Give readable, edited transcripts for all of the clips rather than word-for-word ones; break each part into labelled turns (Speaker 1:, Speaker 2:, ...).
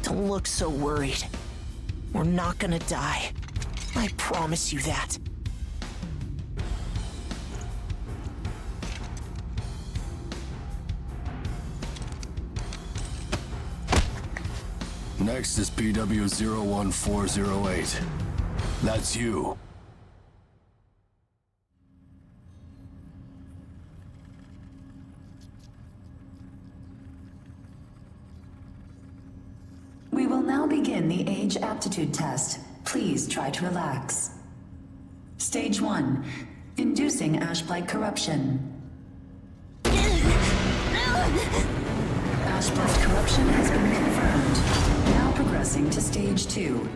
Speaker 1: Don't look so worried. We're not gonna die. I promise you that.
Speaker 2: Next is PW01408. That's you.
Speaker 3: We will now begin the age aptitude test. Please try to relax. Stage 1. Inducing Ashblight corruption. Ashblight corruption has been confirmed. Now progressing to Stage 2.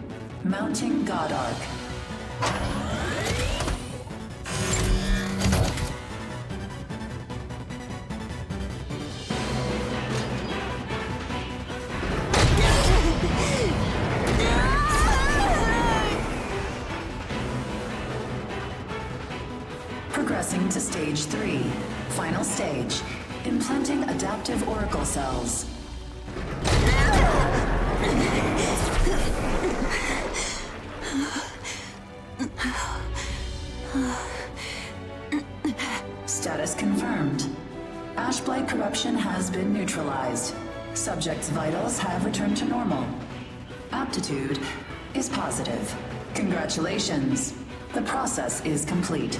Speaker 3: Mounting God Arc. Progressing to Stage 3. Final stage. Implanting adaptive oracle cells. Status confirmed. Ashblight corruption has been neutralized. Subject's vitals have returned to normal. Aptitude is positive. Congratulations. The process is complete.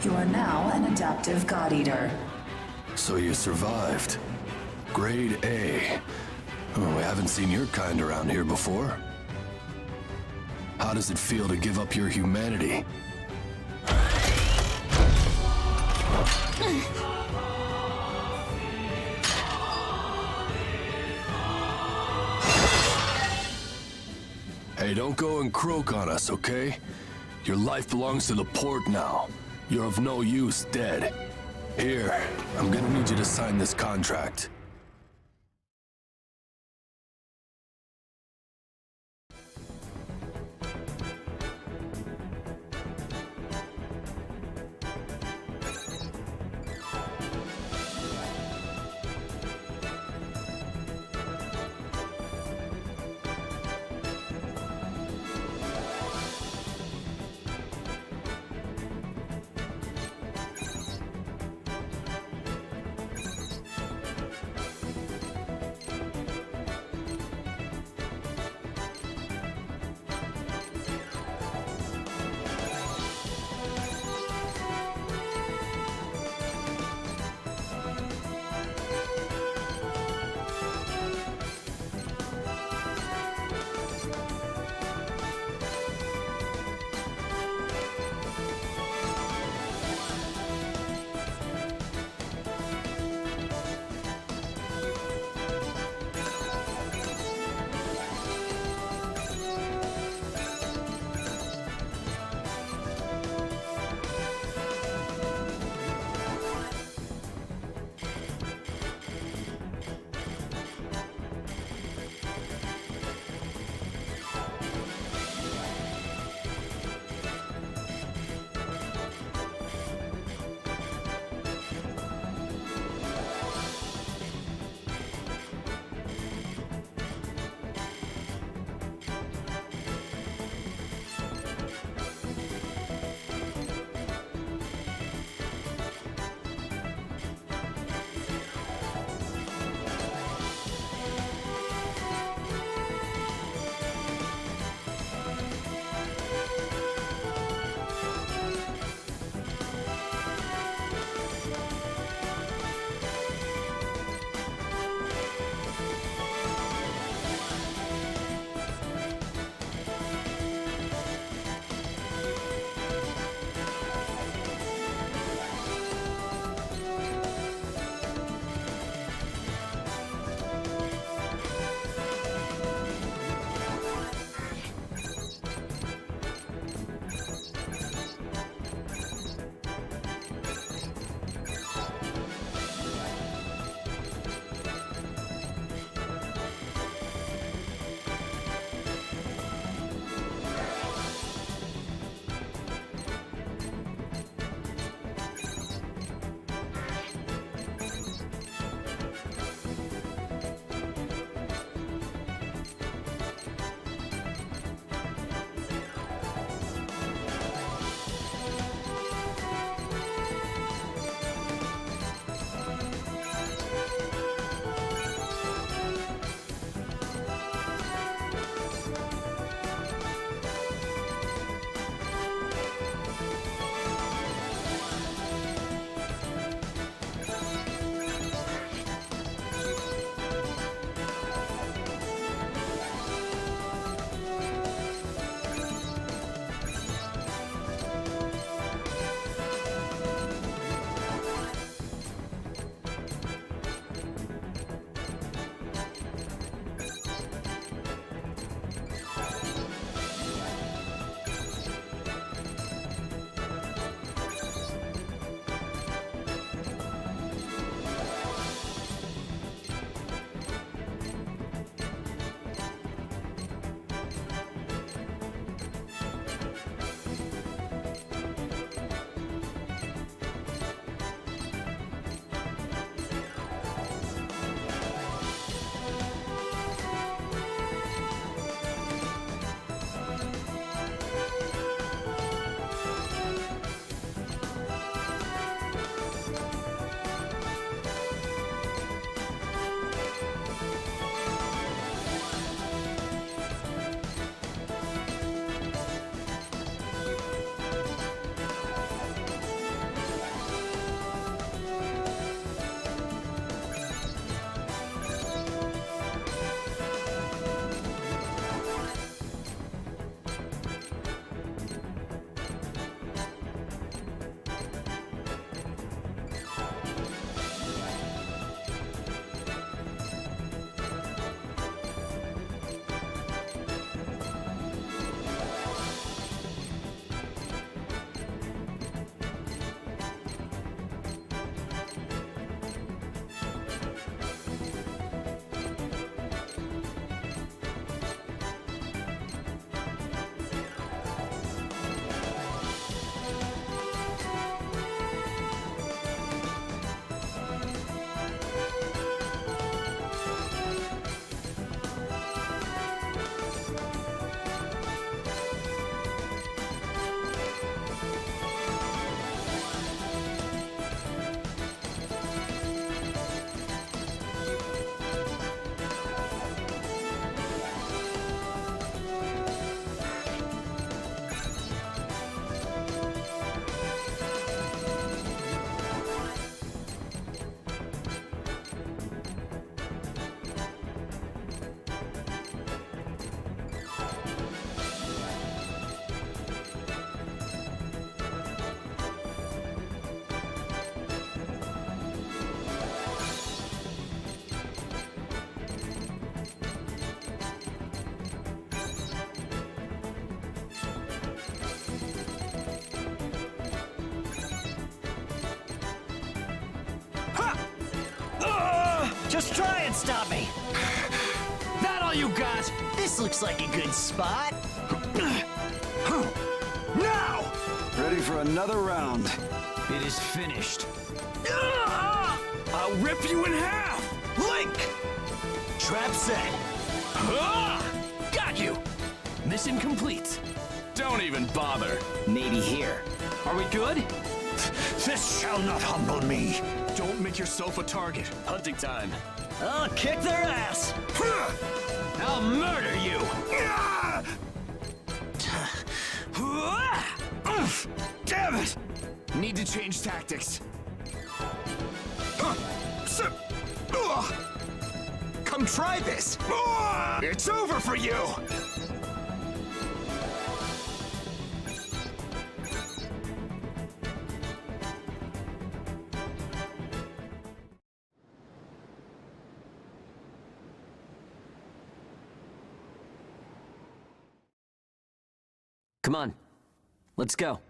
Speaker 3: You are now an adaptive God Eater.
Speaker 2: So you survived. Grade A. Oh, we haven't seen your kind around here before. How does it feel to give up your humanity? Hey, don't go and croak on us, okay? Your life belongs to the port now. You're of no use dead. Here, I'm gonna need you to sign this contract.
Speaker 4: Just try and stop me! That all you got?
Speaker 1: This looks like a good spot.
Speaker 4: Now!
Speaker 5: Ready for another round.
Speaker 4: It is finished. I'll rip you in half! Link! Trap set. Got you! Mission complete.
Speaker 6: Don't even bother.
Speaker 4: Maybe here. Are we good?
Speaker 6: This shall not humble me. Don't make yourself a target. Hunting time.
Speaker 4: I'll kick their ass! I'll murder you!
Speaker 6: Damn it! Need to change tactics. Come try this! It's over for you!
Speaker 4: Come on. Let's go.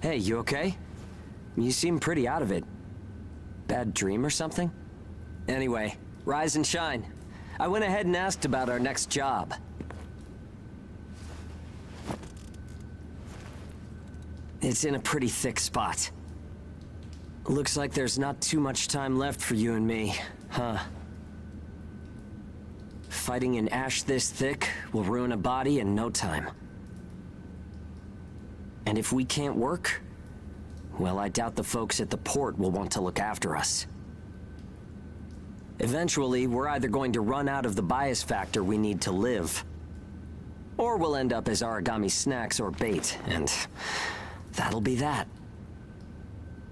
Speaker 4: Hey, you okay? You seem pretty out of it. Bad dream or something? Anyway, rise and shine. I went ahead and asked about our next job. It's in a pretty thick spot. Looks like there's not too much time left for you and me, huh? Fighting an ash this thick will ruin a body in no time. And if we can't work, well, I doubt the folks at the port will want to look after us. Eventually, we're either going to run out of the bias factor we need to live, or we'll end up as origami snacks or bait, and that'll be that.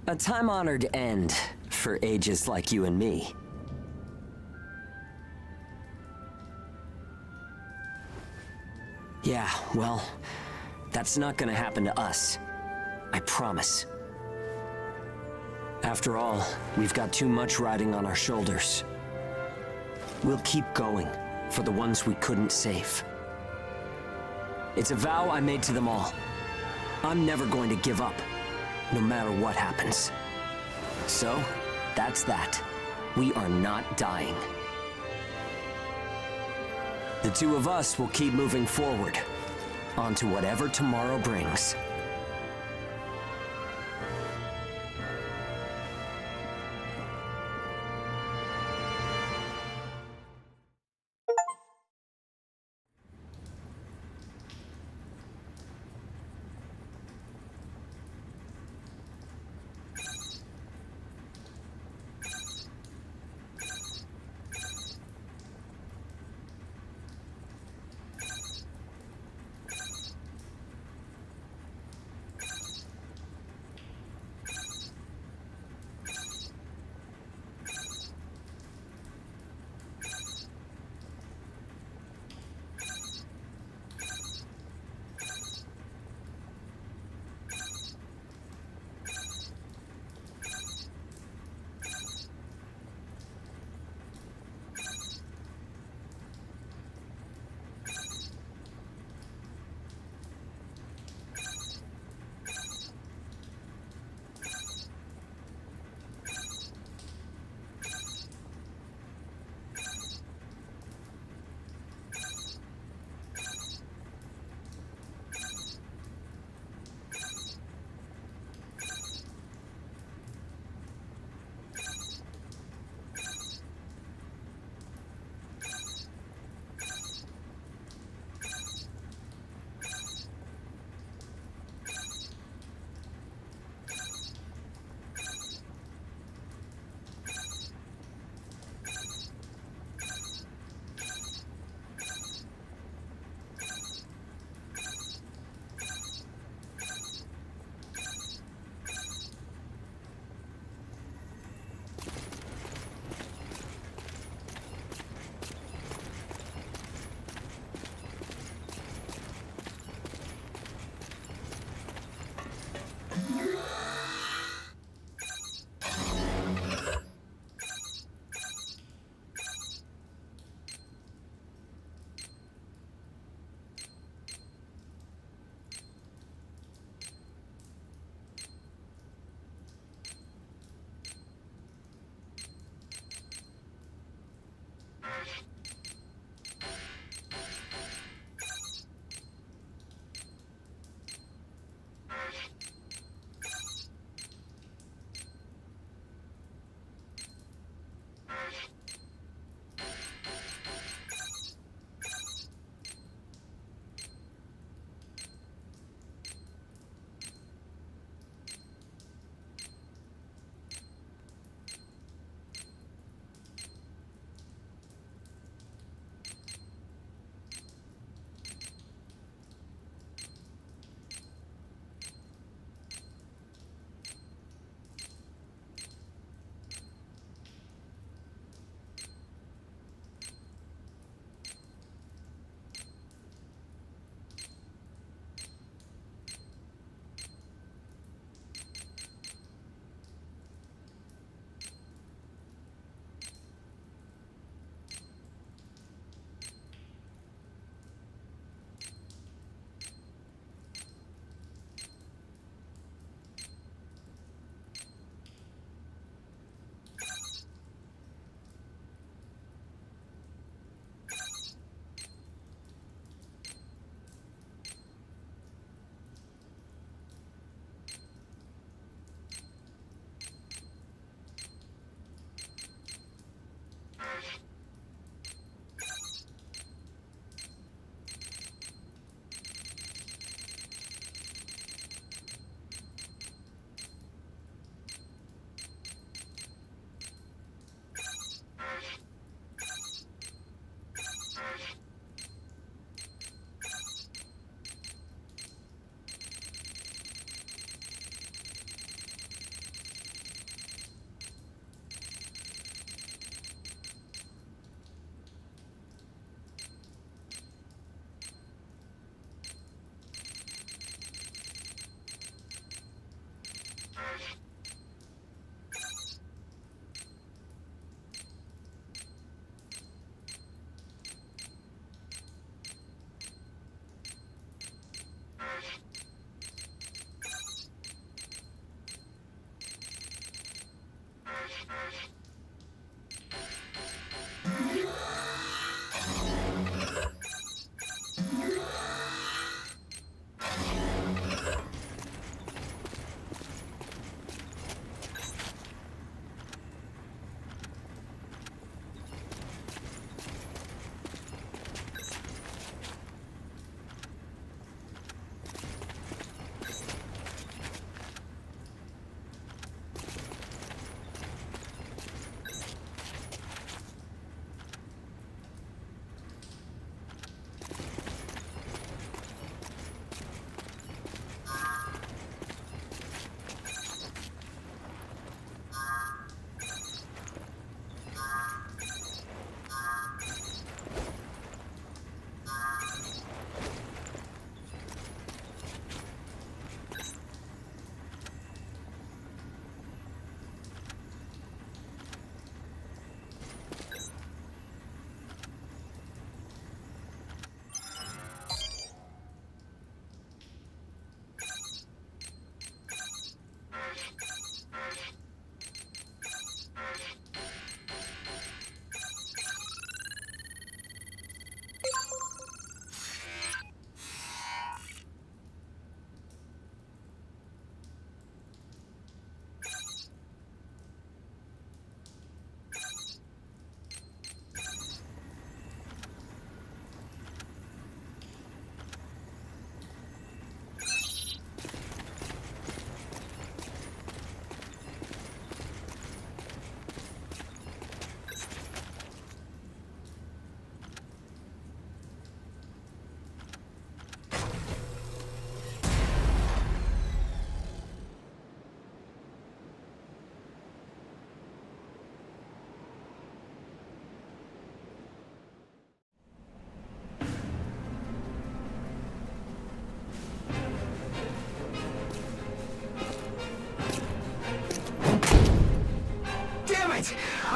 Speaker 4: A time-honored end for ages like you and me. Yeah, well, that's not gonna happen to us. I promise. After all, we've got too much riding on our shoulders. We'll keep going for the ones we couldn't save. It's a vow I made to them all. I'm never going to give up, no matter what happens. So, that's that. We are not dying. The two of us will keep moving forward, onto whatever tomorrow brings.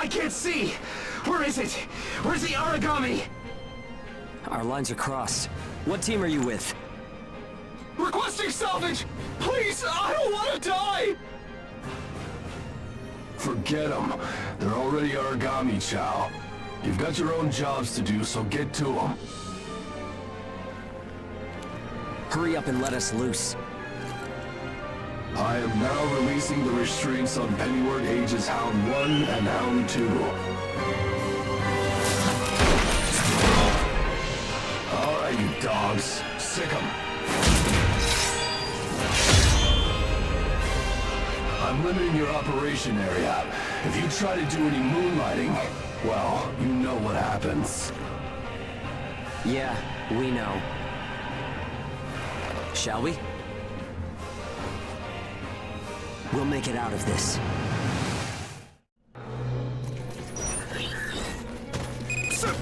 Speaker 6: can't see! Where is it? Where's the origami?
Speaker 4: Our lines are crossed. What team are you with?
Speaker 6: Requesting salvage! Please, I don't want to die!
Speaker 2: Forget them. They're already origami, Chow. You've got your own jobs to do, so get to them.
Speaker 4: Hurry up and let us loose.
Speaker 2: I am now releasing the restraints on Pennyward Ages Hound 1 and Hound 2. Alright, you dogs. Sick 'em. I'm limiting your operation area. If you try to do any moonlighting, well, you know what happens.
Speaker 4: Yeah, we know. Shall we? We'll make it out of this.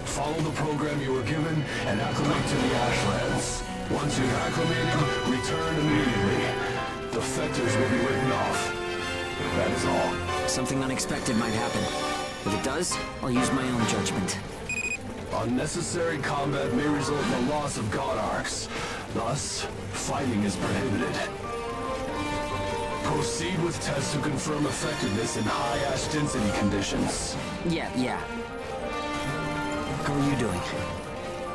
Speaker 2: Follow the program you were given and acclimate to the Ashlands. Once you've acclimated, return immediately. Defectors will be written off. That is all.
Speaker 4: Something unexpected might happen. If it does, I'll use my own judgment.
Speaker 2: Unnecessary combat may result in the loss of god arcs. Thus, fighting is prohibited. Proceed with tests to confirm effectiveness in high ash density conditions.
Speaker 4: Yeah. How are you doing?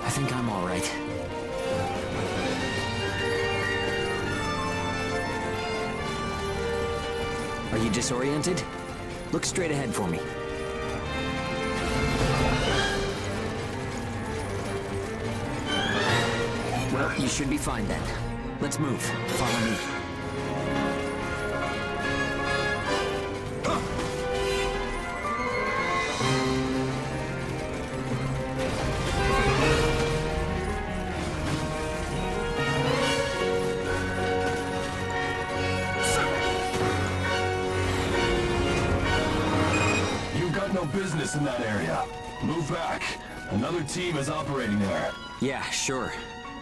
Speaker 4: I think I'm all right. Are you disoriented? Look straight ahead for me. Well, you should be fine then. Let's move. Follow me.
Speaker 2: Business in that area. Move back. Another team is operating there.
Speaker 4: Yeah, sure.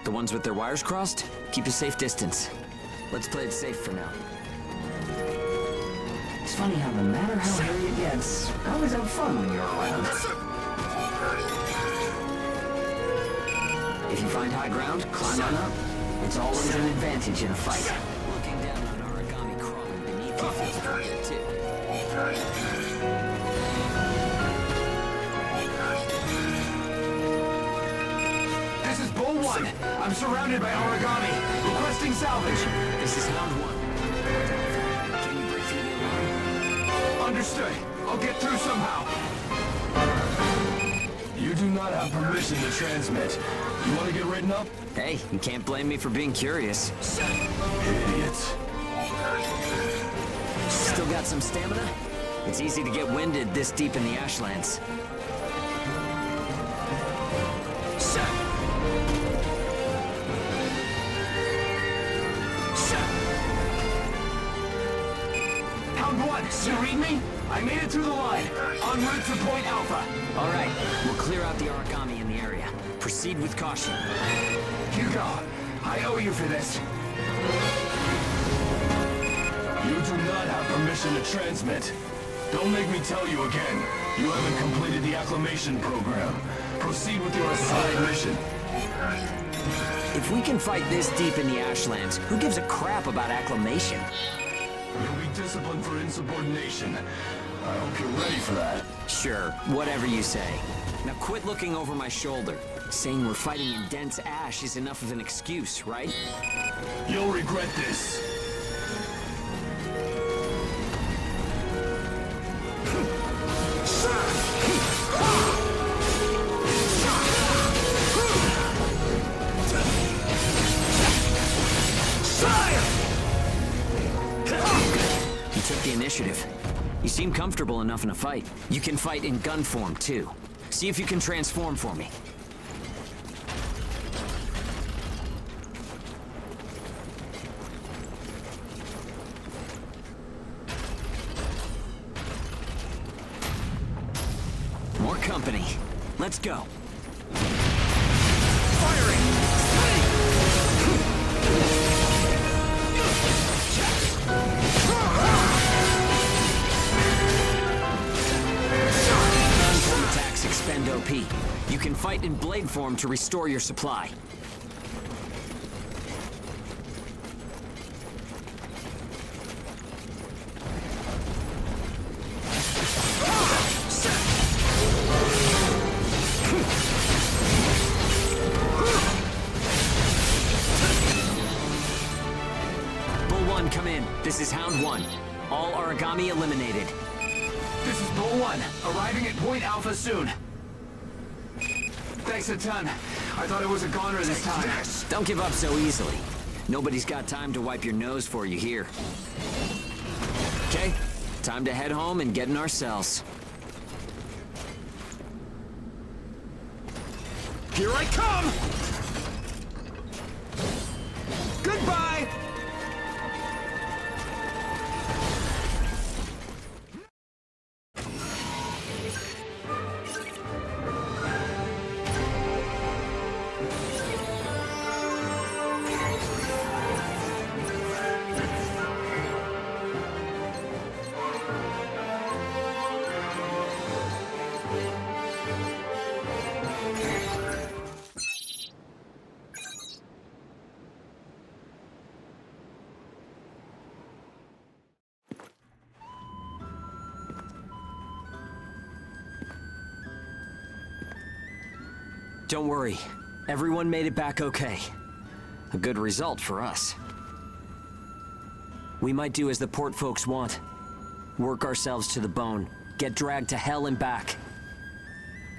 Speaker 4: The ones with their wires crossed? Keep a safe distance. Let's play it safe for now.
Speaker 7: It's funny how no matter how hairy it gets, I always have fun when you're around. If you find high ground, climb on up. It's always an advantage in a fight.
Speaker 4: Looking down on origami crawling beneath you feels pretty good too.
Speaker 6: One. I'm surrounded by origami. Requesting salvage.
Speaker 4: This is Hound 1. Can you break through the alarm?
Speaker 6: Understood. I'll get through somehow.
Speaker 2: You do not have permission to transmit. You want to get written up?
Speaker 4: Hey, you can't blame me for being curious.
Speaker 2: Idiot.
Speaker 4: Still got some stamina? It's easy to get winded this deep in the Ashlands.
Speaker 6: You read me? I made it through the line. En route to Point Alpha.
Speaker 4: All right, we'll clear out the origami in the area. Proceed with caution.
Speaker 6: Hugo, I owe you for this.
Speaker 2: You do not have permission to transmit. Don't make me tell you again. You haven't completed the acclimation program. Proceed with your assigned mission.
Speaker 4: If we can fight this deep in the Ashlands, who gives a crap about acclimation?
Speaker 2: You'll be disciplined for insubordination. I hope you're ready for that.
Speaker 4: Sure, whatever you say. Now quit looking over my shoulder. Saying we're fighting in dense ash is enough of an excuse, right?
Speaker 2: You'll regret this.
Speaker 4: Took the initiative. You seem comfortable enough in a fight. You can fight in gun form, too. See if you can transform for me. More company. Let's go.
Speaker 6: Firing!
Speaker 4: platform to restore your supply. Bull 1, come in. This is Hound 1. All origami eliminated.
Speaker 8: This is Bull 1, arriving at Point Alpha soon. Thanks a ton. I thought I was a goner this time.
Speaker 4: Don't give up so easily. Nobody's got time to wipe your nose for you here. Okay, time to head home and get in our cells.
Speaker 6: Here I come! Goodbye!
Speaker 4: Don't worry, everyone made it back okay. A good result for us. We might do as the port folks want. Work ourselves to the bone, get dragged to hell and back.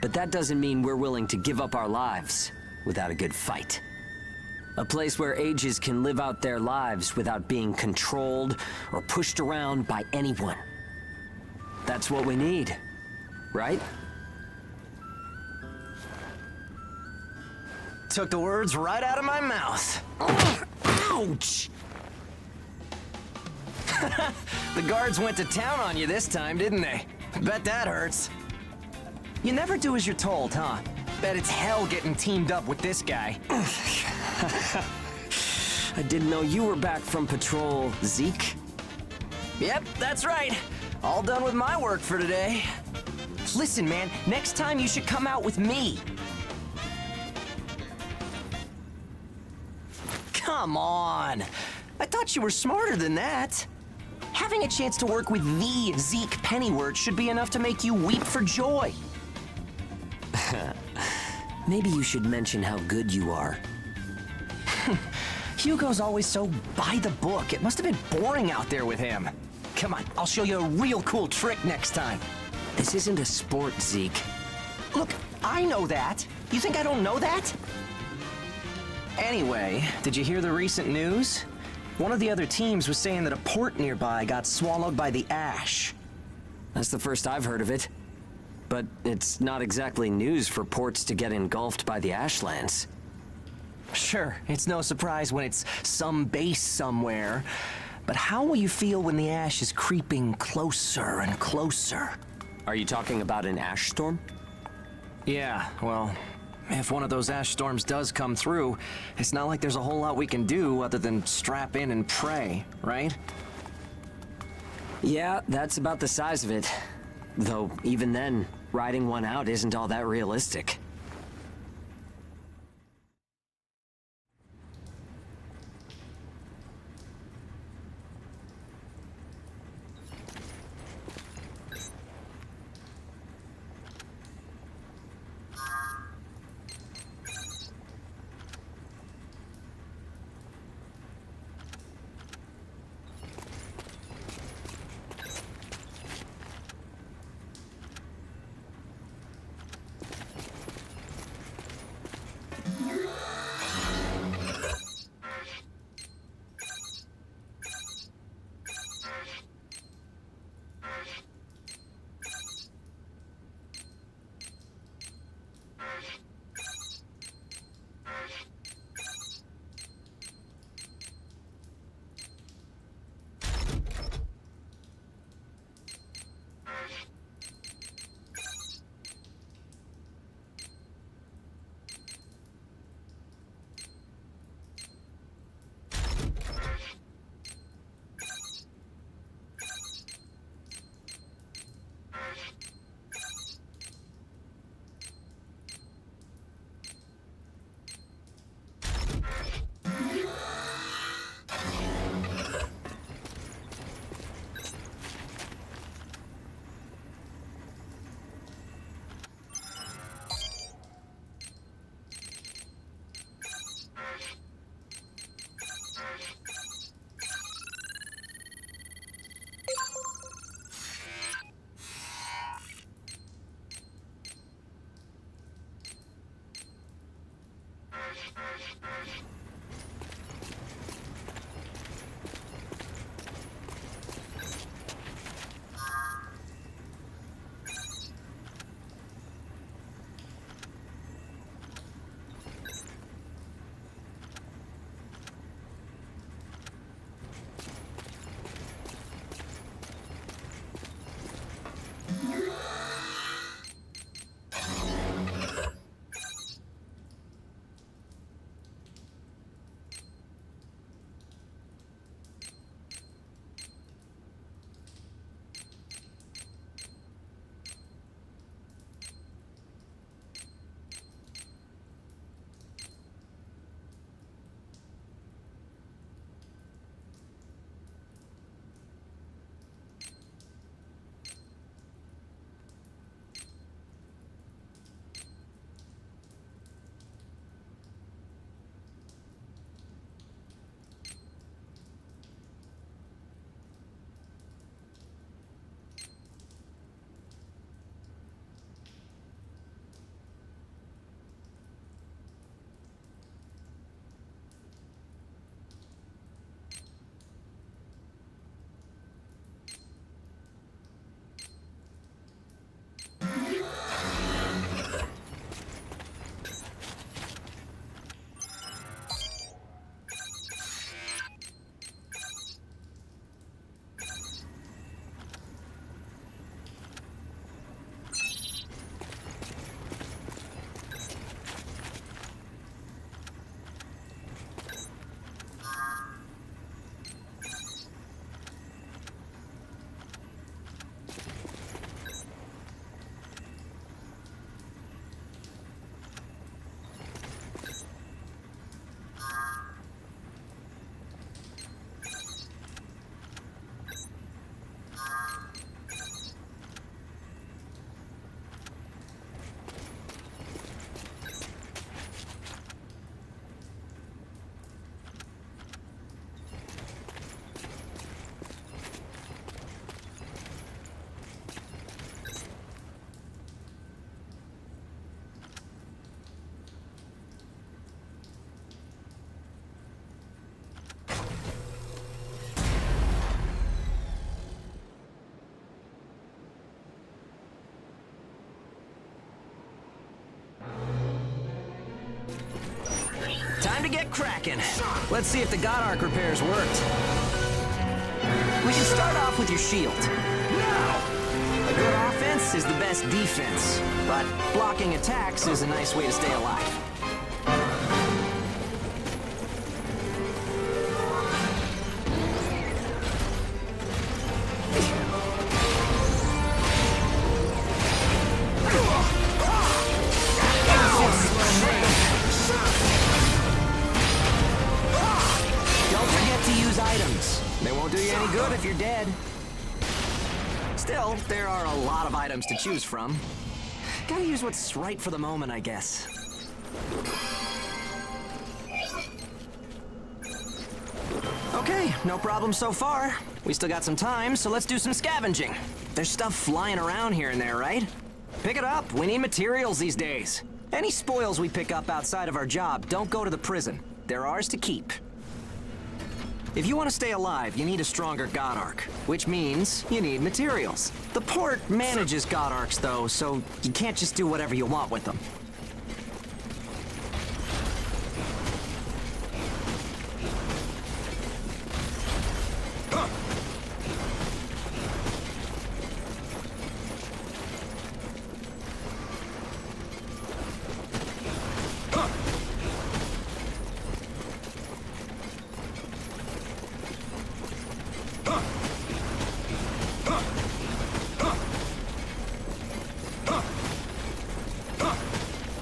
Speaker 4: But that doesn't mean we're willing to give up our lives without a good fight. A place where ages can live out their lives without being controlled or pushed around by anyone. That's what we need, right?
Speaker 7: Took the words right out of my mouth.
Speaker 4: Ouch!
Speaker 7: The guards went to town on you this time, didn't they? Bet that hurts. You never do as you're told, huh? Bet it's hell getting teamed up with this guy.
Speaker 4: I didn't know you were back from patrol, Zeke.
Speaker 7: Yep, that's right. All done with my work for today. Listen, man, next time you should come out with me. Come on. I thought you were smarter than that. Having a chance to work with the Zeke Pennyworth should be enough to make you weep for joy.
Speaker 4: Maybe you should mention how good you are.
Speaker 7: Hugo's always so by the book. It must have been boring out there with him. Come on, I'll show you a real cool trick next time.
Speaker 4: This isn't a sport, Zeke.
Speaker 7: Look, I know that. You think I don't know that? Anyway, did you hear the recent news? One of the other teams was saying that a port nearby got swallowed by the ash.
Speaker 4: That's the first I've heard of it. But it's not exactly news for ports to get engulfed by the ashlands.
Speaker 7: Sure, it's no surprise when it's some base somewhere. But how will you feel when the ash is creeping closer and closer?
Speaker 4: Are you talking about an ash storm?
Speaker 7: Yeah, well, if one of those ash storms does come through, it's not like there's a whole lot we can do other than strap in and pray, right?
Speaker 4: Yeah, that's about the size of it. Though, even then, riding one out isn't all that realistic.
Speaker 7: get cracking. Let's see if the God Arc repairs worked. We can start off with your shield. Now! A good offense is the best defense, but blocking attacks is a nice way to stay alive. Don't forget to use items. They won't do you any good if you're dead. Still, there are a lot of items to choose from. Gotta use what's right for the moment, I guess. Okay, no problem so far. We still got some time, so let's do some scavenging. There's stuff flying around here and there, right? Pick it up. We need materials these days. Any spoils we pick up outside of our job don't go to the prison. They're ours to keep. If you want to stay alive, you need a stronger God Arc, which means you need materials. The port manages God Arcs, though, so you can't just do whatever you want with them.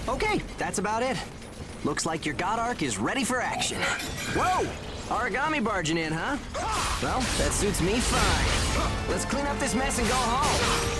Speaker 7: Okay, that's about it. Looks like your God Arc is ready for action. Whoa! Origami barging in, huh? Well, that suits me fine. Let's clean up this mess and go home.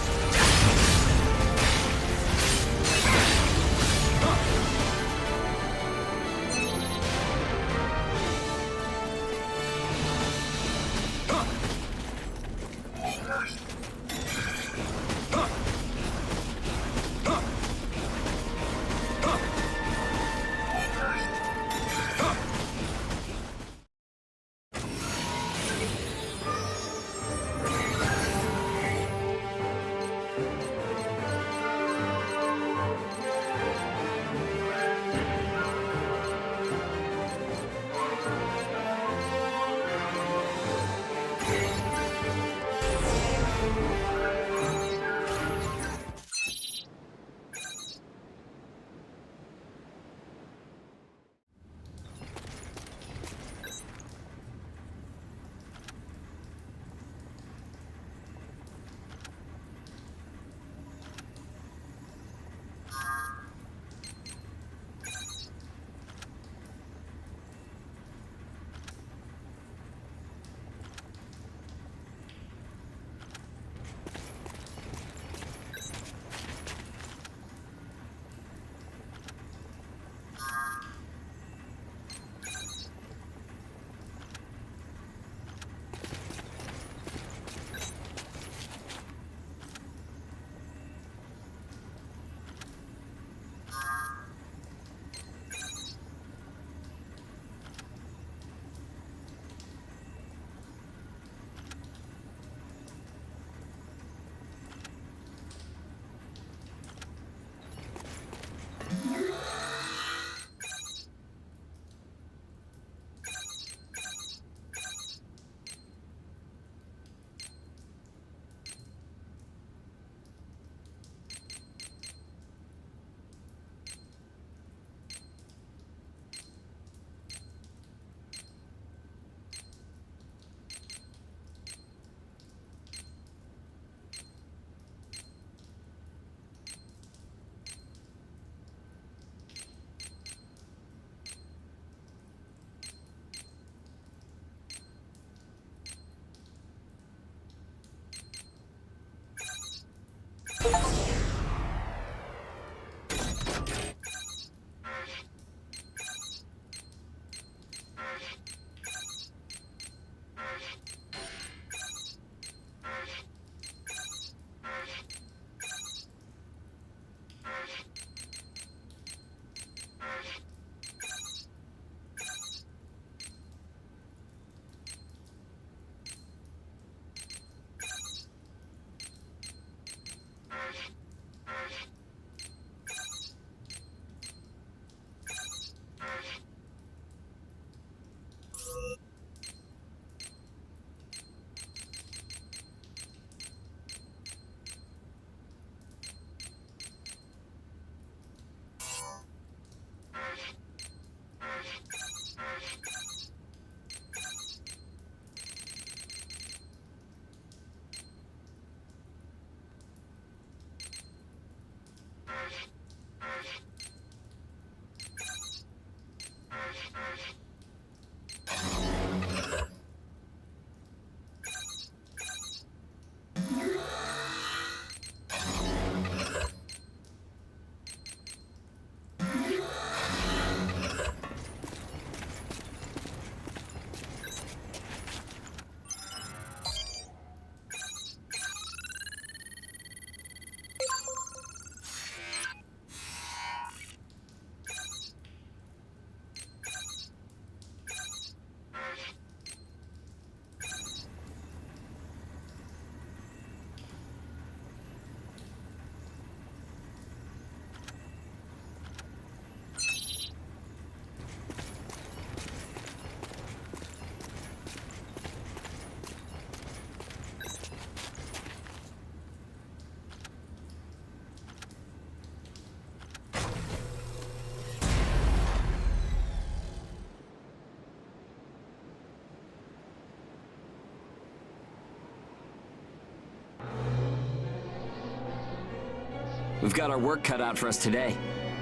Speaker 4: We've got our work cut out for us today.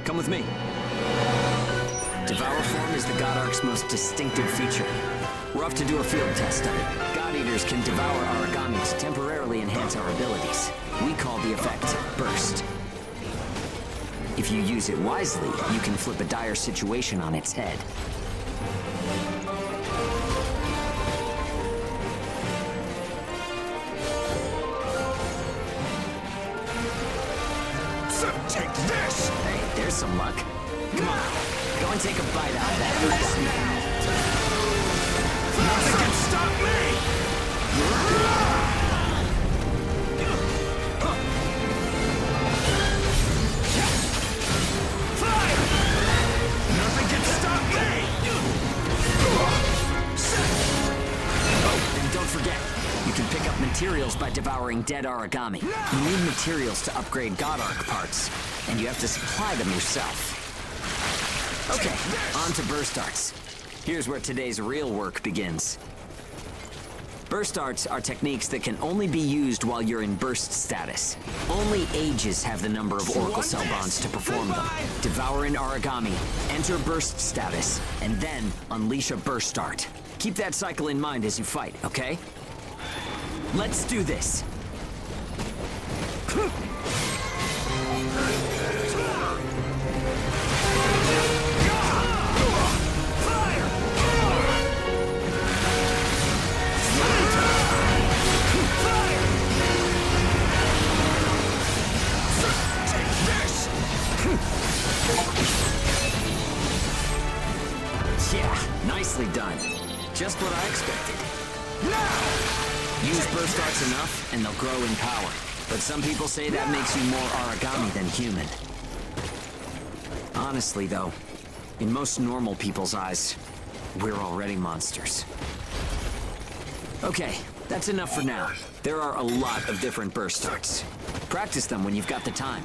Speaker 4: Come with me. Devour form is the God Ark's most distinctive feature. We're off to do a field test of it. God Eaters can devour origami to temporarily enhance our abilities. We call the effect Burst. If you use it wisely, you can flip a dire situation on its head.
Speaker 6: Take this!
Speaker 4: Hey, there's some luck. Come on, go and take a bite out of that origami.
Speaker 6: Nothing can stop me! Fire! Nothing can stop me!
Speaker 4: Oh, and don't forget, you can pick up materials by devouring dead origami. You need materials to upgrade God Ark parts, and you have to supply them yourself. Okay, on to burst arts. Here's where today's real work begins. Burst arts are techniques that can only be used while you're in burst status. Only Ages have the number of Oracle Cell bonds to perform them. Devour an origami, enter burst status, and then unleash a burst art. Keep that cycle in mind as you fight, okay? Let's do this! Yeah, nicely done. Just what I expected. Use burst arts enough, and they'll grow in power. But some people say that makes you more origami than human. Honestly, though, in most normal people's eyes, we're already monsters. Okay, that's enough for now. There are a lot of different burst arts. Practice them when you've got the time.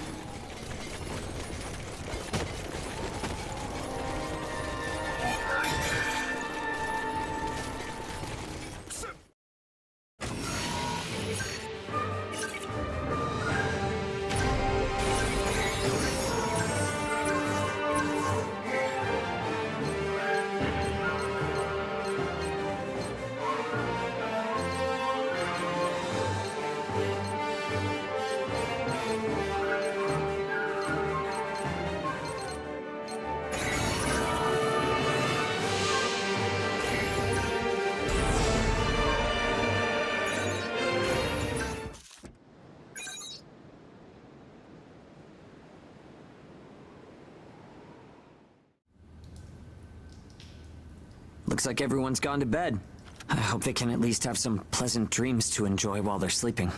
Speaker 4: Looks like everyone's gone to bed. I hope they can at least have some pleasant dreams to enjoy while they're sleeping.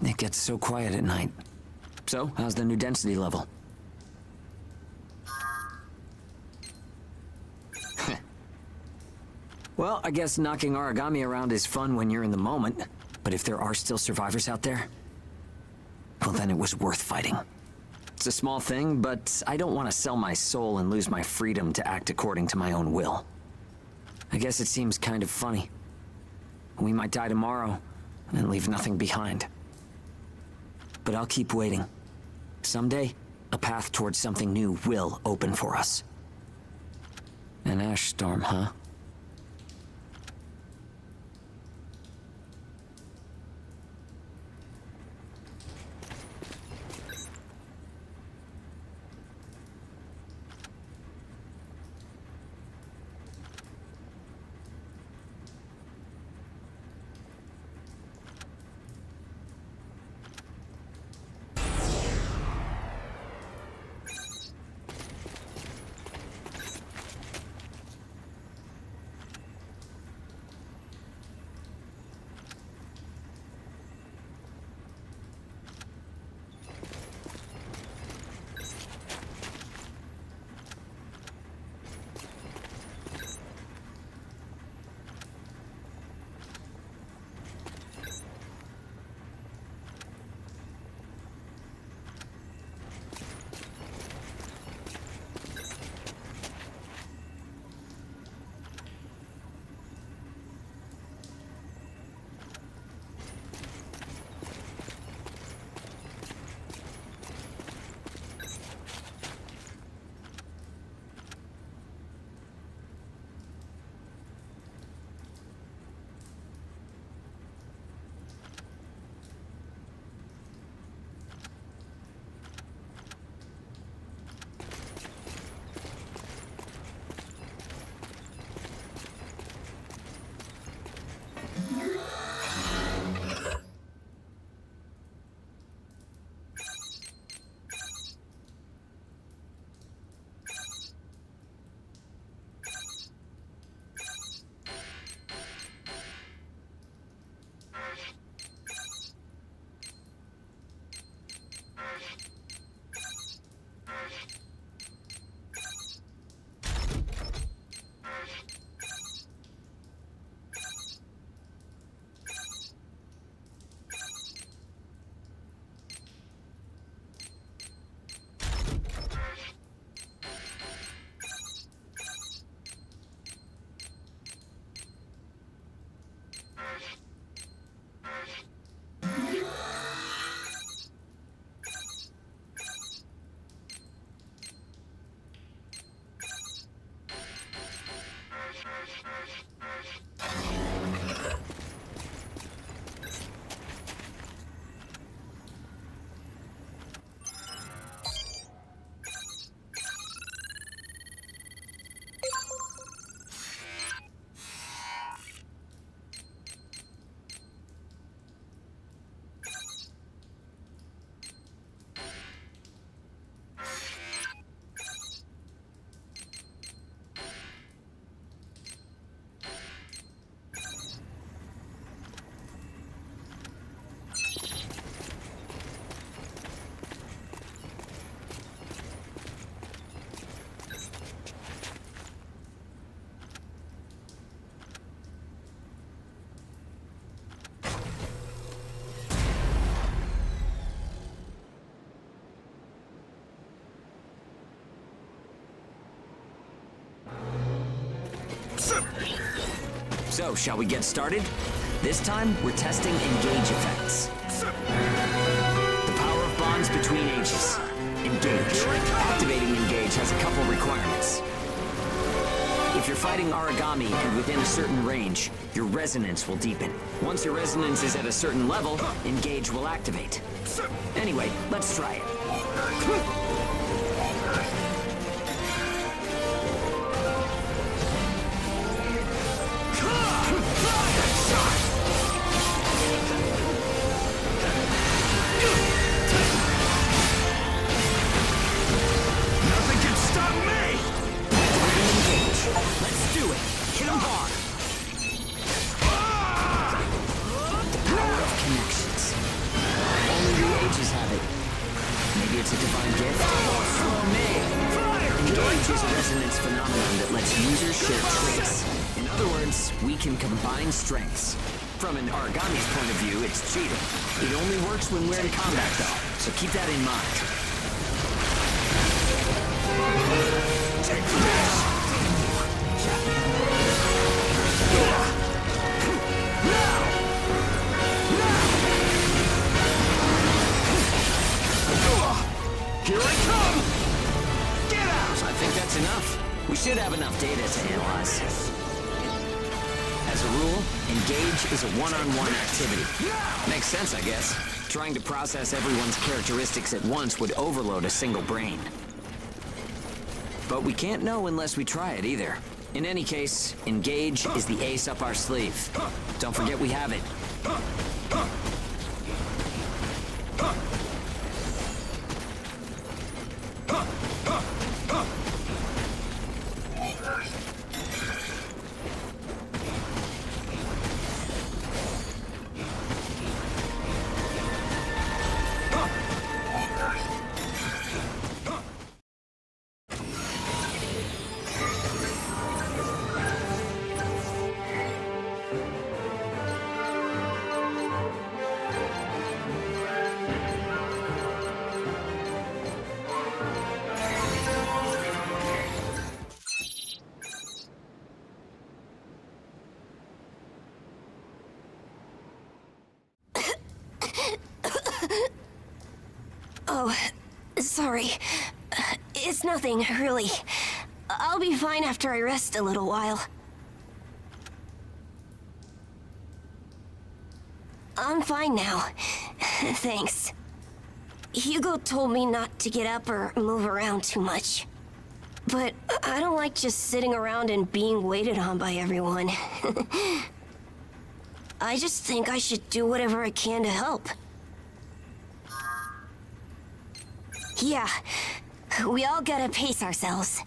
Speaker 4: It gets so quiet at night. So, how's the new density level? Well, I guess knocking origami around is fun when you're in the moment. But if there are still survivors out there, well, then it was worth fighting. It's a small thing, but I don't want to sell my soul and lose my freedom to act according to my own will. I guess it seems kind of funny. We might die tomorrow and leave nothing behind. But I'll keep waiting. Someday, a path towards something new will open for us. An ash storm, huh? So, shall we get started? This time, we're testing engage effects. The power of bonds between ages. Engage. Activating engage has a couple requirements. If you're fighting origami and within a certain range, your resonance will deepen. Once your resonance is at a certain level, engage will activate. Anyway, let's try it.
Speaker 6: Nothing can stop me!
Speaker 4: Let's do it! Hit him hard! The power of connections. Only the ages have it. Maybe it's a divine gift? For me! Engage is a resonance phenomenon that lets users share traits. In other words, we can combine strengths. From an origami's point of view, it's cheating. It only works when we're in combat, though, so keep that in mind.
Speaker 6: Take this!
Speaker 4: Here I come! Get out! I think that's enough. We should have enough data to analyze. As a rule, engage is a one-on-one activity. Makes sense, I guess. Trying to process everyone's characteristics at once would overload a single brain. But we can't know unless we try it either. In any case, engage is the ace up our sleeve. Don't forget we have it.
Speaker 9: Oh, sorry. It's nothing, really. I'll be fine after I rest a little while. I'm fine now. Thanks. Hugo told me not to get up or move around too much. But I don't like just sitting around and being waited on by everyone. I just think I should do whatever I can to help. Yeah, we all gotta pace ourselves.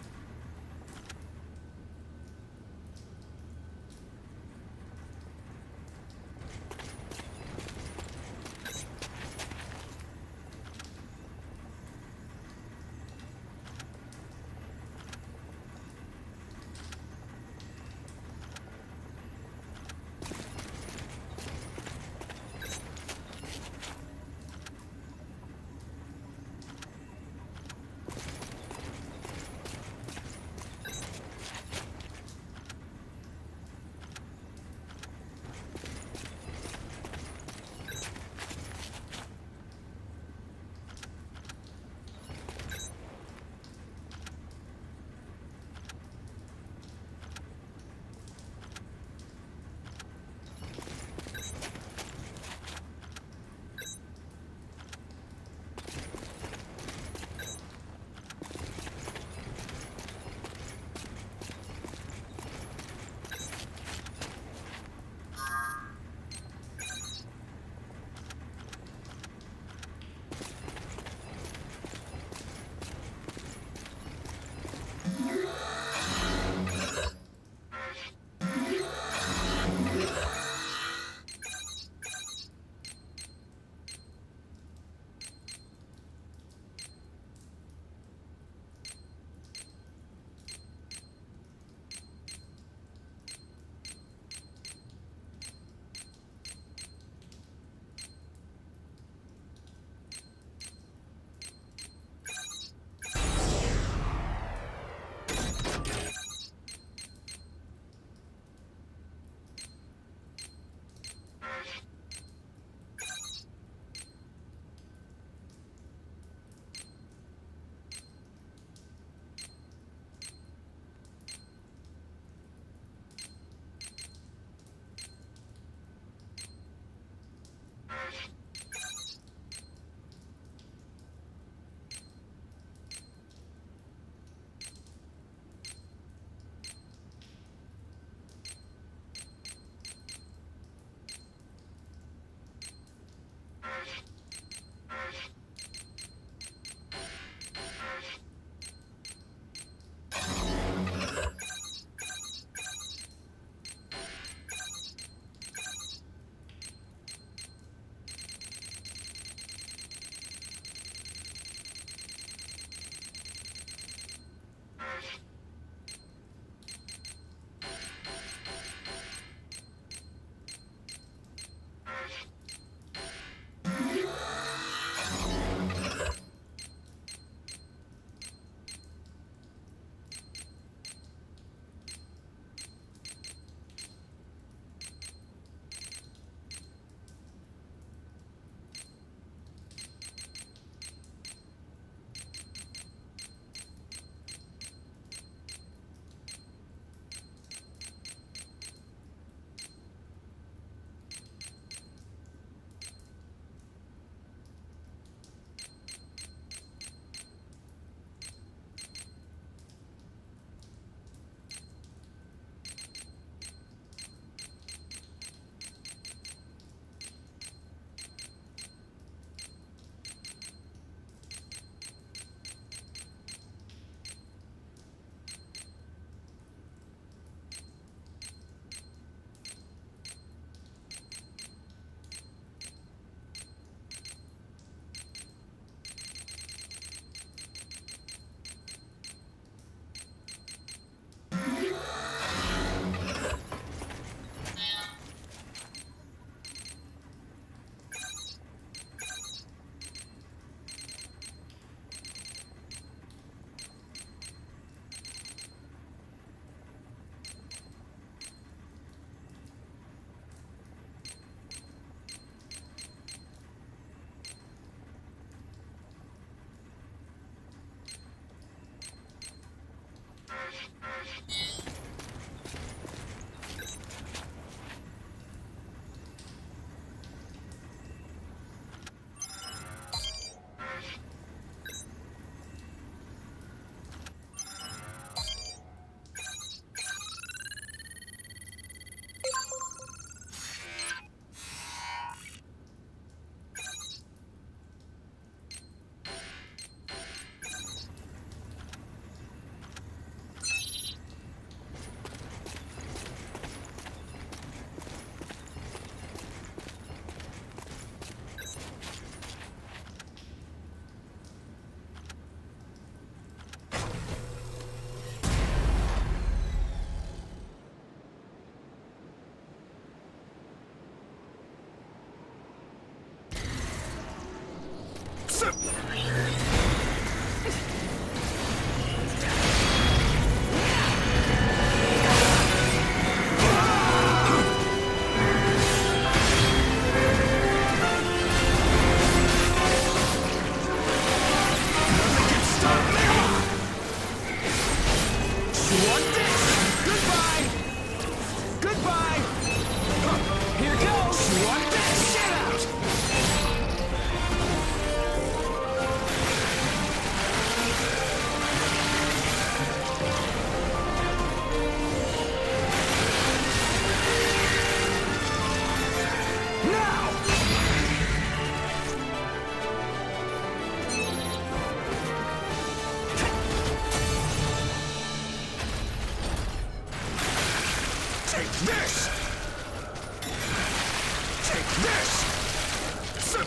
Speaker 6: Here goes! What this shit out! This! Take this! Set!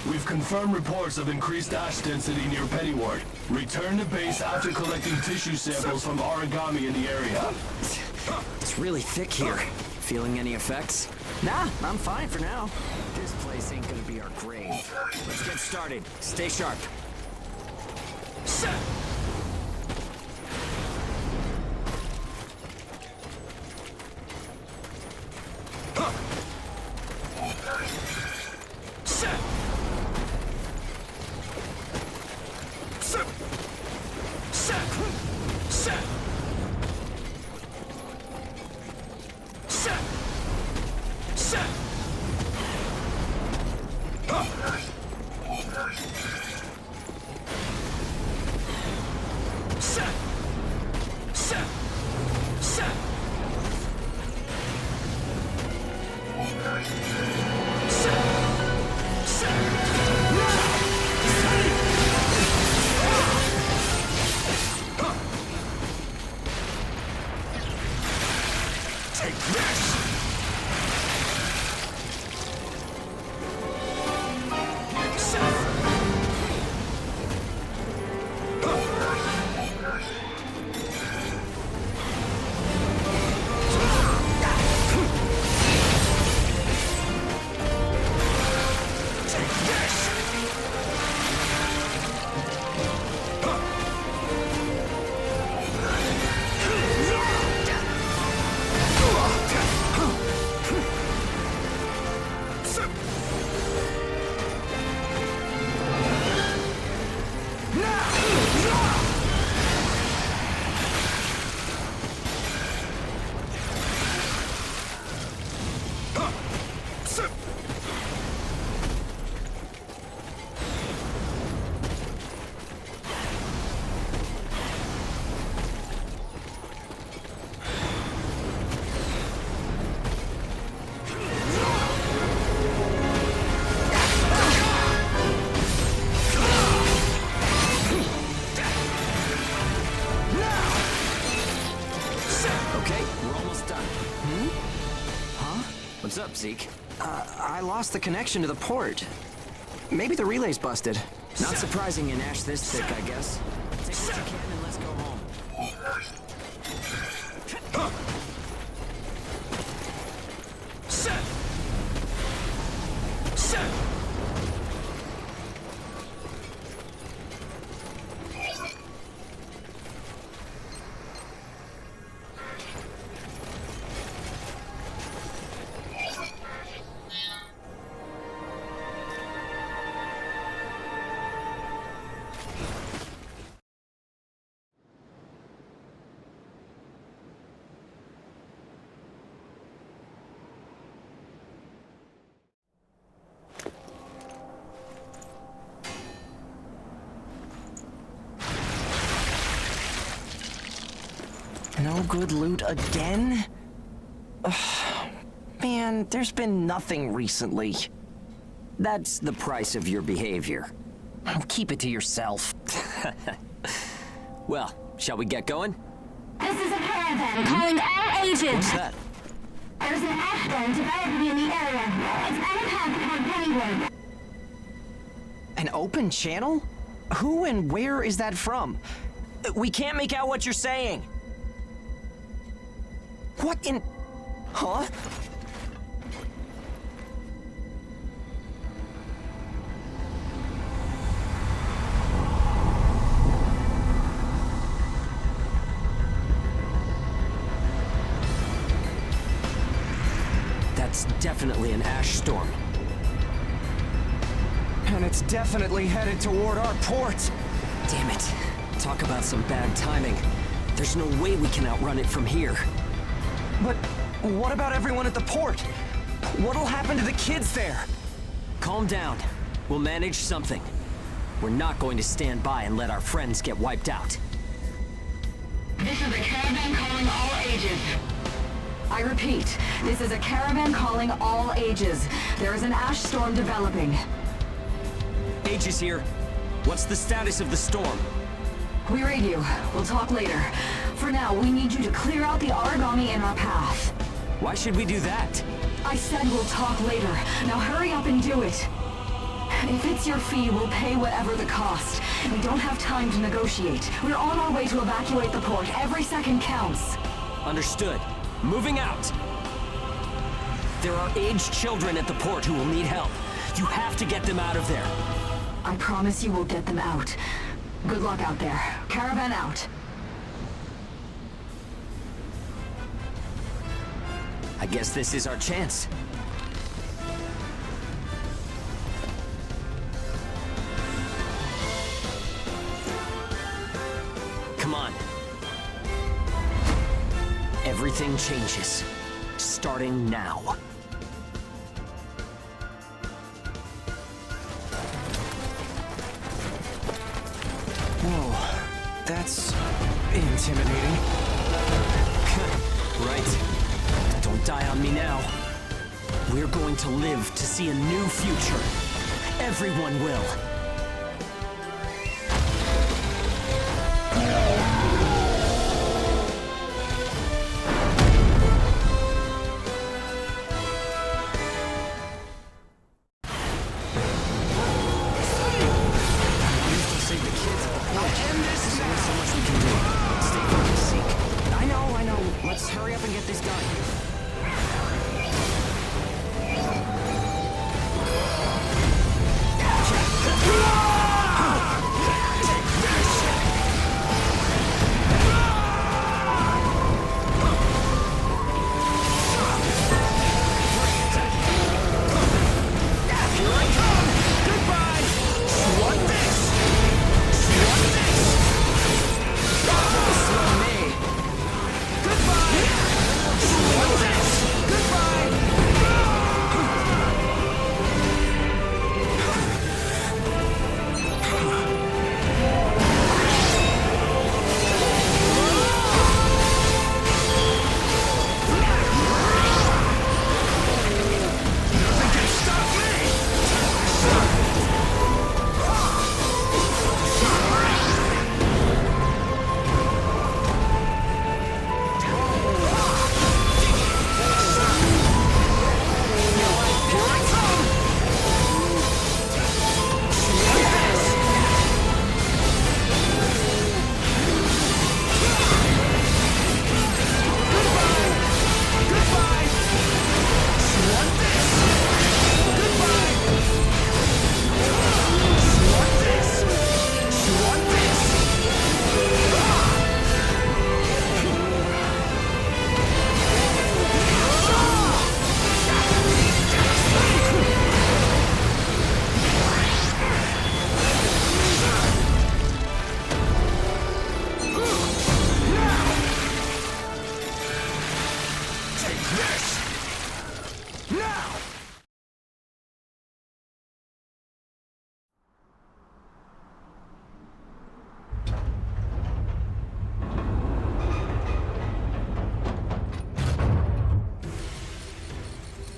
Speaker 2: We've confirmed reports of increased ash density near Pennyward. Return to base after collecting tissue samples from origami in the area.
Speaker 7: It's really thick here. Feeling any effects? Nah, I'm fine for now. This place ain't gonna be our grave. Let's get started. Stay sharp.
Speaker 2: Set!
Speaker 6: Take this!
Speaker 4: What's up, Zeke?
Speaker 7: I lost the connection to the port. Maybe the relay's busted.
Speaker 4: Not surprising in Ash this thick, I guess. Take what you can and let's go home.
Speaker 7: No good loot again? Ugh, man, there's been nothing recently.
Speaker 4: That's the price of your behavior.
Speaker 7: Oh, keep it to yourself.
Speaker 4: Well, shall we get going?
Speaker 10: This is a caravan calling all agents.
Speaker 4: What's that?
Speaker 10: There's an ash storm developing in the area. It's on a path toward Pennyward.
Speaker 7: An open channel? Who and where is that from? We can't make out what you're saying. What in... Huh?
Speaker 4: That's definitely an ash storm.
Speaker 7: And it's definitely headed toward our port.
Speaker 4: Damn it. Talk about some bad timing. There's no way we can outrun it from here.
Speaker 7: But what about everyone at the port? What'll happen to the kids there?
Speaker 4: Calm down. We'll manage something. We're not going to stand by and let our friends get wiped out.
Speaker 3: This is a caravan calling all ages. I repeat, this is a caravan calling all ages. There is an ash storm developing.
Speaker 4: Aegis here. What's the status of the storm?
Speaker 3: We read you. We'll talk later. For now, we need you to clear out the origami in our path.
Speaker 4: Why should we do that?
Speaker 3: I said we'll talk later. Now hurry up and do it. If it's your fee, we'll pay whatever the cost. We don't have time to negotiate. We're on our way to evacuate the port. Every second counts.
Speaker 4: Understood. Moving out. There are aged children at the port who will need help. You have to get them out of there.
Speaker 3: I promise you we'll get them out. Good luck out there. Caravan out.
Speaker 4: I guess this is our chance. Come on. Everything changes. Starting now.
Speaker 7: Whoa, that's intimidating.
Speaker 4: Right. Don't die on me now. We're going to live to see a new future. Everyone will.
Speaker 7: hurry up and get this done.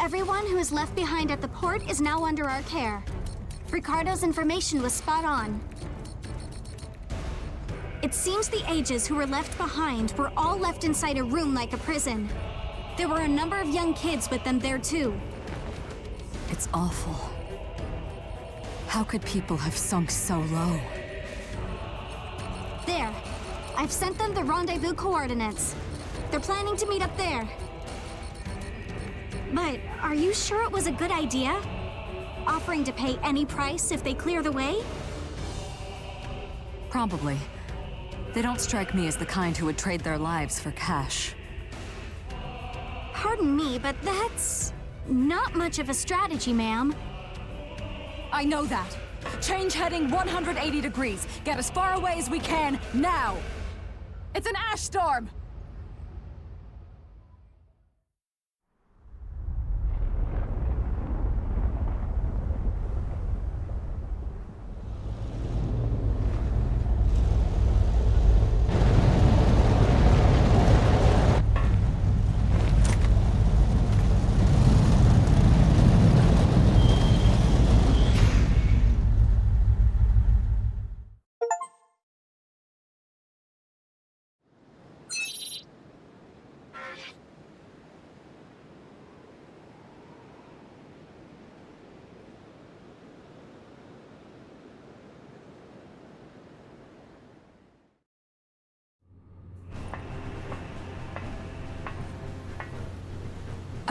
Speaker 10: Everyone who is left behind at the port is now under our care. Ricardo's information was spot on. It seems the ages who were left behind were all left inside a room like a prison. There were a number of young kids with them there too.
Speaker 11: It's awful. How could people have sunk so low?
Speaker 10: There. I've sent them the rendezvous coordinates. They're planning to meet up there. But are you sure it was a good idea? Offering to pay any price if they clear the way?
Speaker 11: Probably. They don't strike me as the kind who would trade their lives for cash.
Speaker 10: Pardon me, but that's not much of a strategy, ma'am.
Speaker 11: I know that. Change heading 180 degrees. Get as far away as we can, now! It's an ash storm!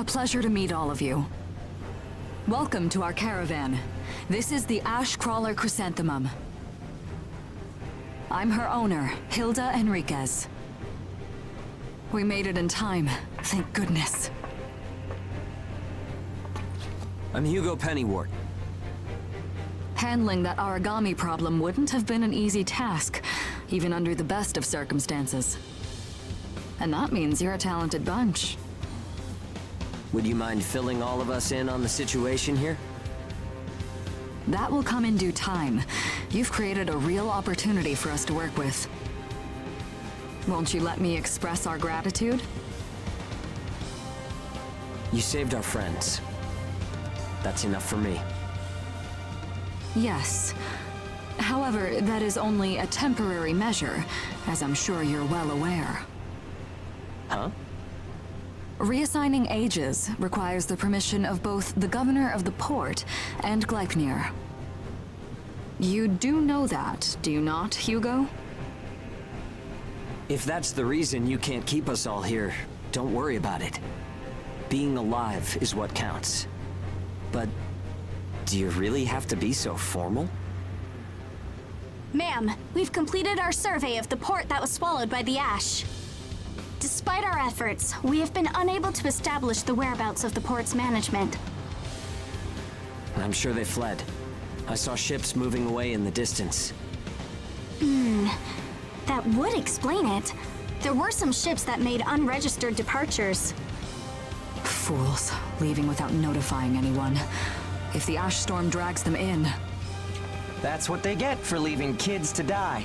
Speaker 11: A pleasure to meet all of you. Welcome to our caravan. This is the Ash Crawler Chrysanthemum. I'm her owner, Hilda Enriquez. We made it in time, thank goodness.
Speaker 4: I'm Hugo Pennywort.
Speaker 11: Handling that origami problem wouldn't have been an easy task, even under the best of circumstances. And that means you're a talented bunch.
Speaker 4: Would you mind filling all of us in on the situation here?
Speaker 11: That will come in due time. You've created a real opportunity for us to work with. Won't you let me express our gratitude?
Speaker 4: You saved our friends. That's enough for me.
Speaker 11: Yes. However, that is only a temporary measure, as I'm sure you're well aware.
Speaker 4: Huh?
Speaker 11: Reassigning ages requires the permission of both the governor of the port and Gleipnir. You do know that, do you not, Hugo?
Speaker 4: If that's the reason you can't keep us all here, Don't worry about it. Being alive is what counts. But do you really have to be so formal?
Speaker 10: Ma'am, we've completed our survey of the port that was swallowed by the ash. Despite our efforts, we have been unable to establish the whereabouts of the port's management.
Speaker 4: I'm sure they fled. I saw ships moving away in the distance.
Speaker 10: That would explain it. There were some ships that made unregistered departures.
Speaker 11: Fools, leaving without notifying anyone. If the ash storm drags them in...
Speaker 7: That's what they get for leaving kids to die.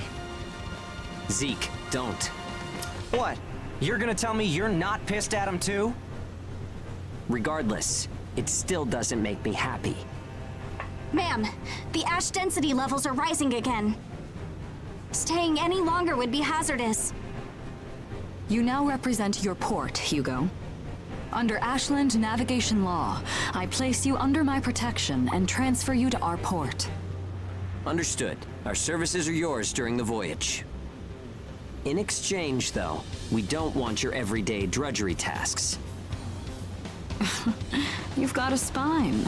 Speaker 4: Zeke, don't.
Speaker 7: What? You're gonna tell me you're not pissed at him too?
Speaker 4: Regardless, it still doesn't make me happy.
Speaker 10: Ma'am, the ash density levels are rising again. Staying any longer would be hazardous.
Speaker 11: You now represent your port, Hugo. Under Ashland navigation law, I place you under my protection and transfer you to our port.
Speaker 4: Understood. Our services are yours during the voyage. In exchange, though, we don't want your everyday drudgery tasks.
Speaker 11: You've got a spine.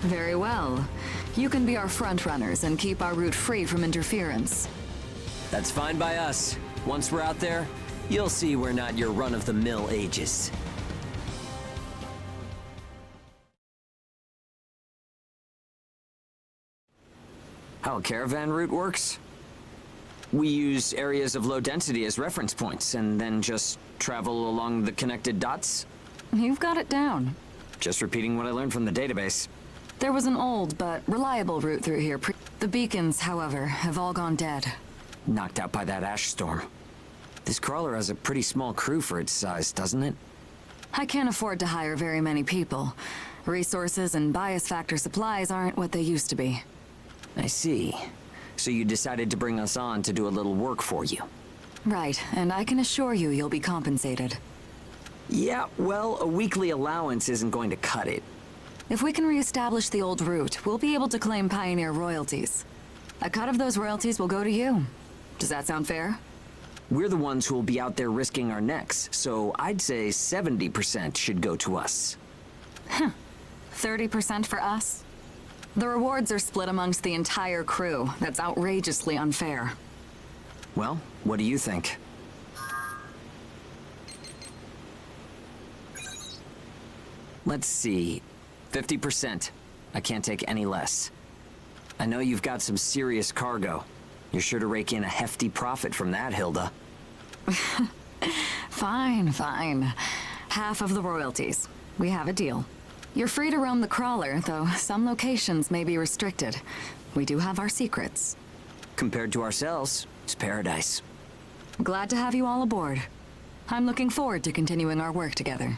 Speaker 11: Very well. You can be our front runners and keep our route free from interference.
Speaker 4: That's fine by us. Once we're out there, you'll see we're not your run-of-the-mill Aegis. How a caravan route works? We use areas of low density as reference points, and then just travel along the connected dots?
Speaker 11: You've got it down.
Speaker 4: Just repeating what I learned from the database.
Speaker 11: There was an old but reliable route through here. The beacons, however, have all gone dead.
Speaker 4: Knocked out by that ash storm. This crawler has a pretty small crew for its size, doesn't it?
Speaker 11: I can't afford to hire very many people. Resources and bias factor supplies aren't what they used to be.
Speaker 4: I see. So you decided to bring us on to do a little work for you.
Speaker 11: Right, and I can assure you you'll be compensated.
Speaker 4: Yeah, well, a weekly allowance isn't going to cut it.
Speaker 11: If we can reestablish the old route, we'll be able to claim Pioneer royalties. A cut of those royalties will go to you. Does that sound fair?
Speaker 4: We're the ones who will be out there risking our necks, so I'd say 70% should go to us.
Speaker 11: 30% for us? The rewards are split amongst the entire crew. That's outrageously unfair.
Speaker 4: Well, what do you think? Let's see. 50%. I can't take any less. I know you've got some serious cargo. You're sure to rake in a hefty profit from that, Hilda.
Speaker 11: Fine, fine. Half of the royalties. We have a deal. You're free to roam the crawler, though some locations may be restricted. We do have our secrets.
Speaker 4: Compared to ourselves, it's paradise.
Speaker 11: Glad to have you all aboard. I'm looking forward to continuing our work together.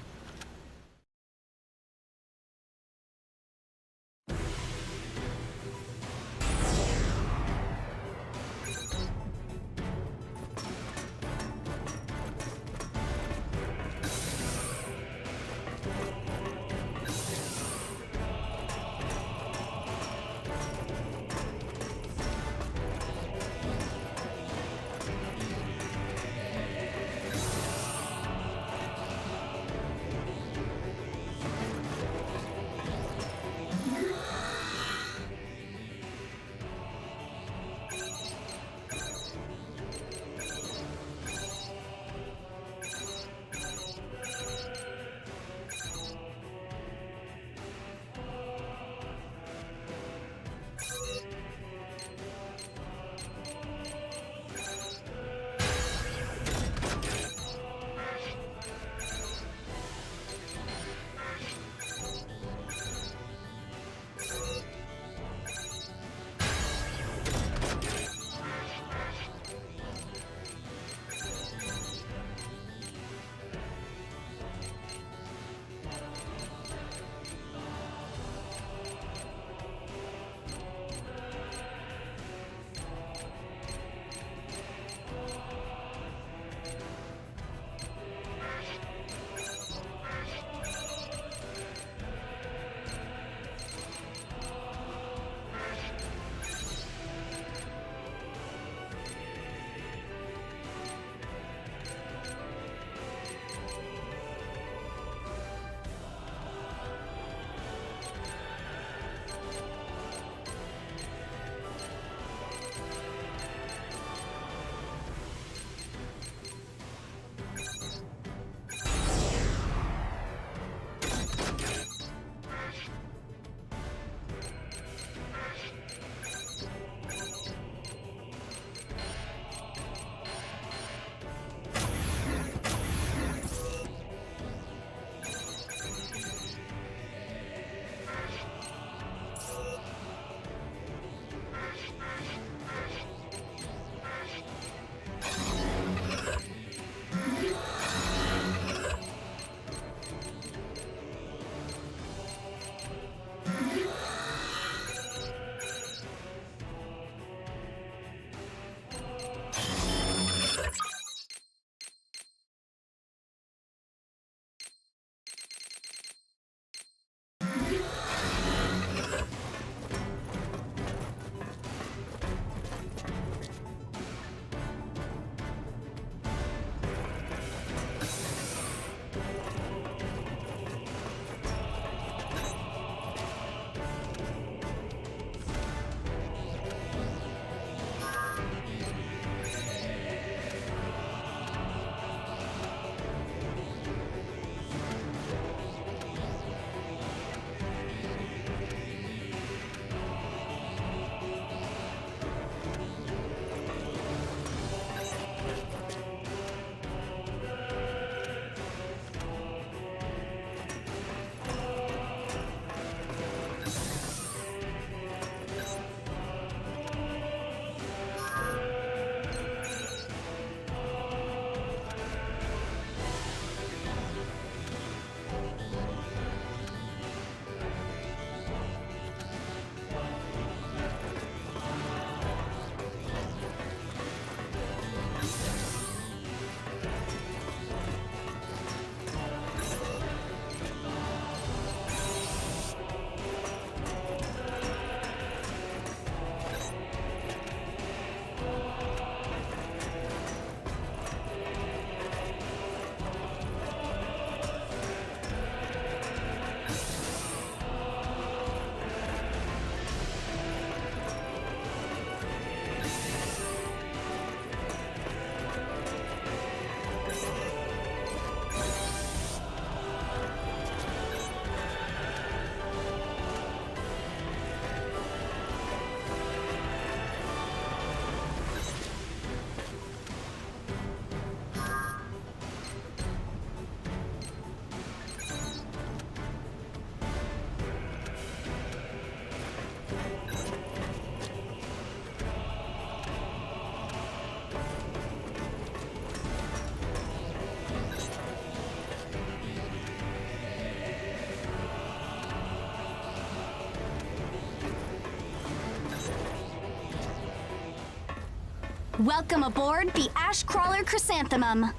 Speaker 10: Welcome aboard the Ash Crawler Chrysanthemum.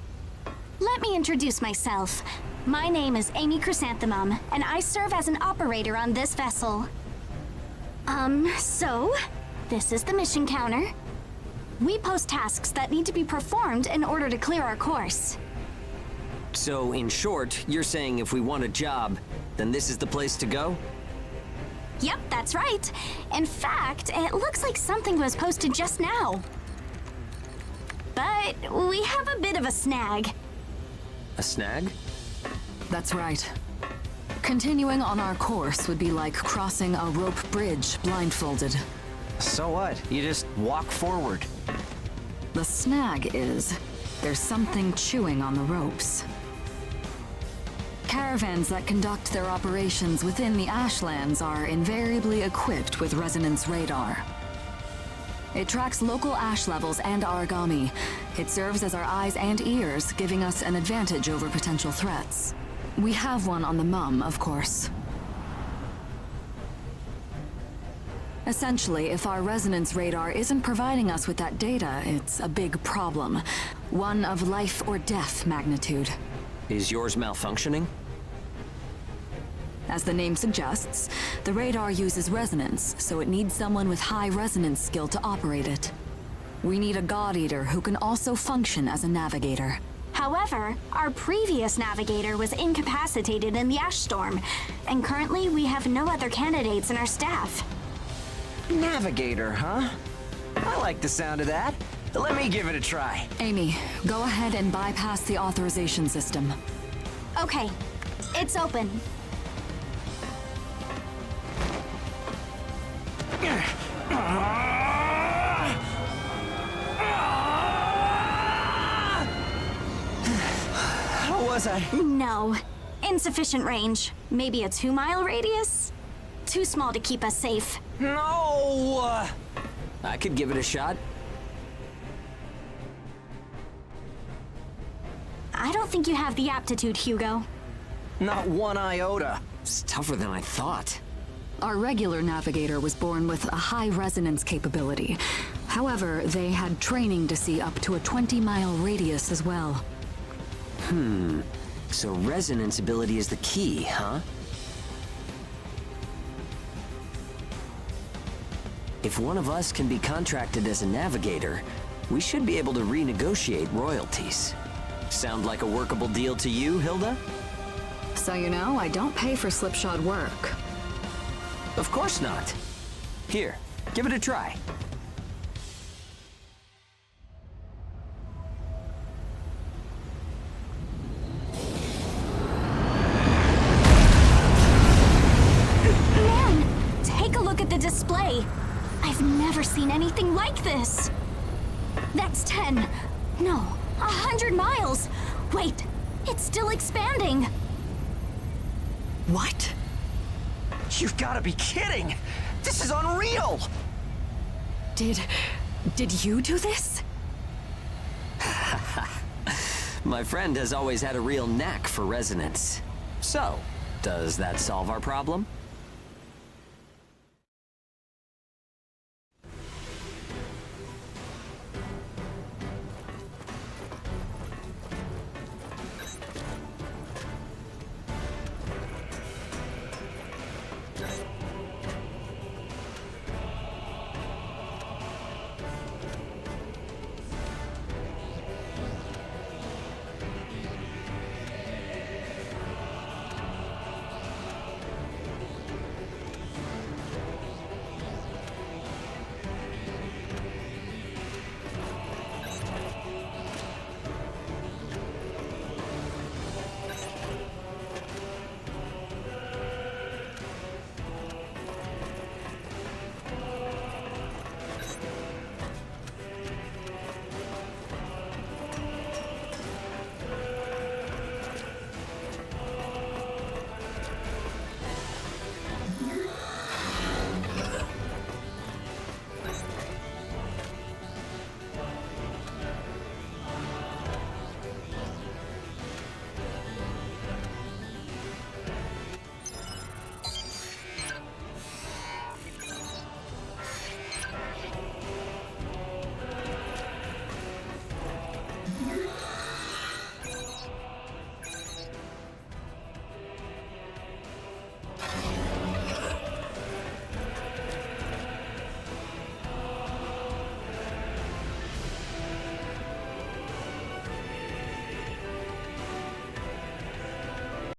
Speaker 10: Let me introduce myself. My name is Amy Chrysanthemum, and I serve as an operator on this vessel. So, this is the mission counter. We post tasks that need to be performed in order to clear our course.
Speaker 4: So, in short, you're saying if we want a job, then this is the place to go?
Speaker 10: Yep, that's right. In fact, it looks like something was posted just now. But we have a bit of a snag.
Speaker 4: A snag?
Speaker 11: That's right. Continuing on our course would be like crossing a rope bridge blindfolded.
Speaker 7: So what? You just walk forward.
Speaker 11: The snag is, there's something chewing on the ropes. Caravans that conduct their operations within the Ashlands are invariably equipped with resonance radar. It tracks local ash levels and origami. It serves as our eyes and ears, giving us an advantage over potential threats. We have one on the Mum, of course. Essentially, if our resonance radar isn't providing us with that data, it's a big problem. One of life or death magnitude.
Speaker 4: Is yours malfunctioning?
Speaker 11: As the name suggests, the radar uses resonance, so it needs someone with high resonance skill to operate it. We need a God Eater who can also function as a navigator.
Speaker 10: However, our previous navigator was incapacitated in the ash storm, and currently we have no other candidates in our staff.
Speaker 7: Navigator, huh? I like the sound of that. Let me give it a try.
Speaker 11: Amy, go ahead and bypass the authorization system.
Speaker 10: Okay, it's open.
Speaker 7: How was I?
Speaker 10: No. Insufficient range. Maybe a 2-mile radius? Too small to keep us safe.
Speaker 7: No!
Speaker 4: I could give it a shot.
Speaker 10: I don't think you have the aptitude, Hugo.
Speaker 7: Not one iota.
Speaker 4: It's tougher than I thought.
Speaker 11: Our regular navigator was born with a high resonance capability. However, they had training to see up to a 20-mile radius as well.
Speaker 4: So resonance ability is the key, huh? If one of us can be contracted as a navigator, we should be able to renegotiate royalties. Sound like a workable deal to you, Hilda?
Speaker 11: So you know, I don't pay for slipshod work.
Speaker 4: Of course not. Here, give it a try.
Speaker 10: Man, take a look at the display. I've never seen anything like this. That's 10. No, 100 miles. Wait, it's still expanding.
Speaker 7: What? You've got to be kidding! This is unreal!
Speaker 11: Did you do this?
Speaker 4: My friend has always had a real knack for resonance. So, does that solve our problem?